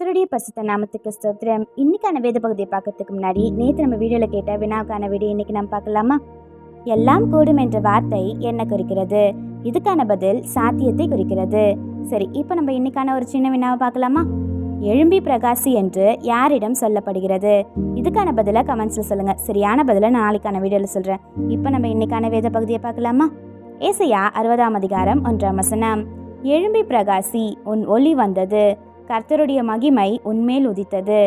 கர்த்தருடைய பரிசுத்த நாமத்துக்கு ஸ்தோத்திரம். இன்னைக்கான வேத பகுதியை பார்க்கறதுக்கு முன்னாடி நேற்று நம்ம வீடியோவில் கேட்ட வினாவுக்கான வீடியோ இன்னைக்கு நம்ம பார்க்கலாமா? எல்லாம் கூடும் என்ற வார்த்தை என்ன குறிக்கிறது? இதுக்கான பதில் சாத்தியத்தை குறிக்கிறது. சரி, இப்போ நம்ம இன்னைக்கான ஒரு சின்ன வினாவை பார்க்கலாமா? எழும்பி பிரகாசி என்று யாரிடம் சொல்லப்படுகிறது? இதுக்கான பதிலை கமெண்ட்ஸ்ல சொல்லுங்க. சரியான பதிலை நான் நாளைக்கான வீடியோவில் சொல்றேன். இப்போ நம்ம இன்னைக்கான வேத பகுதியை பார்க்கலாமா? ஏசாயா 60ஆம் அதிகாரம் 1ஆம் வசனம். எழும்பி பிரகாசி, உன் ஒளி வந்தது, கர்த்தருடைய மகிமை உன்மேல் உதித்தது.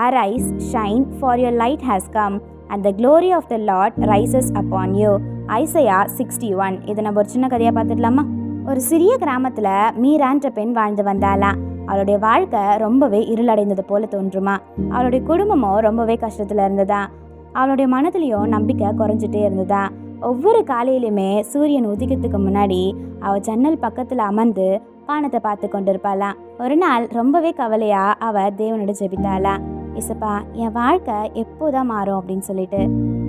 Arise, shine, for your light has come, and the glory of the Lord rises upon you. Isaiah 61. இதை நம்ம ஒரு சின்ன கதையாக பார்த்துடலாமா? ஒரு சிறிய கிராமத்தில் மீரான்ற பெண் வாழ்ந்து வந்தாலாம். அவளுடைய வாழ்க்கை ரொம்பவே இருளடைந்தது போல தோன்றுமா. அவளுடைய குடும்பமும் ரொம்பவே கஷ்டத்தில் இருந்ததா. அவளுடைய மனதிலையும் நம்பிக்கை குறைஞ்சிட்டே இருந்ததா. ஒவ்வொரு காலையிலுமே சூரியன் உதிக்கிறதுக்கு முன்னாடி அவள் ஜன்னல் பக்கத்தில் அமர்ந்து வானத்தை பார்த்து கொண்டிருப்பாளாம். ஒரு நாள் ரொம்பவே கவலையா அவ தேவனோட ஜெபித்தாளாம். இசப்பா, என் வாழ்க்கை எப்போதான் மாறும் அப்படின்னு சொல்லிட்டு.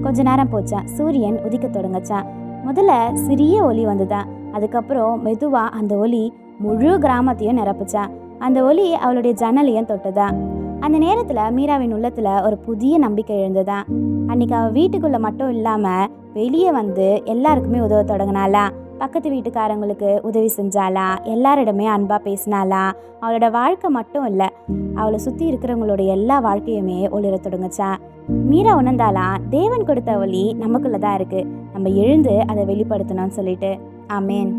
கொஞ்ச நேரம் போச்சான். சூரியன் உதிக்க தொடங்கச்சான். முதல்ல சிறிய ஒளி வந்துதான். அதுக்கப்புறம் மெதுவா அந்த ஒளி முழு கிராமத்தையும் நிரப்புச்சான். அந்த ஒளி அவளுடைய ஜன்னலையும் தொட்டுதான். அந்த நேரத்துல மீராவின் உள்ளத்துல ஒரு புதிய நம்பிக்கை எழுந்துதான். அன்னைக்கு அவ வீட்டுக்குள்ள மட்டும் இல்லாம வெளியே வந்து எல்லாருக்குமே உதவ தொடங்கினாளா. பக்கத்து வீட்டுக்காரங்களுக்கு உதவி செஞ்சாளா. எல்லாரிடமே அன்பா பேசினாளா. அவளோட வாழ்க்கை மட்டும் இல்லை, அவளை சுற்றி இருக்கிறவங்களோட எல்லா வாழ்க்கையுமே ஒளிர தொடங்குச்சா. மீரா உணர்ந்தாலாம், தேவன் கொடுத்த ஒளி நமக்குள்ளதான் இருக்கு, நம்ம எழுந்து அதை வெளிப்படுத்தணும்னு சொல்லிட்டு. ஆமேன்.